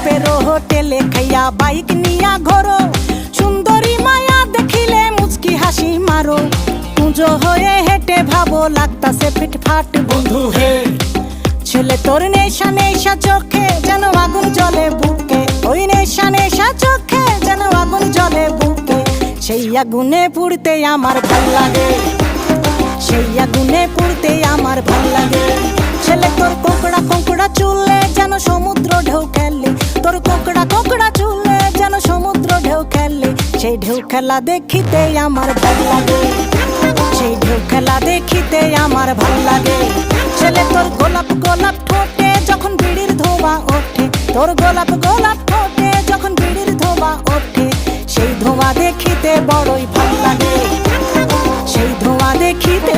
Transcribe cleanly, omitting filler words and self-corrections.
বাপের হোটেলে খাইয়া বাইক নিয়া ঘোরো, সুন্দরী মায়া দেখিলে মুচকি হাসি মারো, পুজো হয়ে হেঁটে ভাবো লাগতাছে ফিটফাট বন্ধু হে। ছেলে তোর নেশা নেশা চোখে যেন আগুন জ্বলে বুকে, ওই নেশা নেশা চোখে যেন আগুন জ্বলে বুকে, সেই আগুনে পুড়তে আমার ভাল লাগে, সেই আগুনে পুড়তে আমার ভাল লাগে। ছেলে তোর কোকড়া কোকড়া চুলে যেন সমুদ্র ঢেউ খেলে, তোর কোকড়া কোকড়া চুলে যেন সমুদ্র ঢেউ খেলে, সেই ঢেউ খেলা দেখিতে আমার ভাল লাগে, সেই ঢেউ খেলা দেখিতে আমার ভাল লাগে। ছেলে তোর গোলাপ গোলাপ ঠোঁটে যখন বিড়ির ধোঁয়া ওঠে, তোর গোলাপ গোলাপ ঠোঁটে যখন বিড়ির ধোঁয়া ওঠে, সেই ধোঁয়া দেখিতে বড়ই ভাল লাগে, সেই ধোঁয়া দেখিতে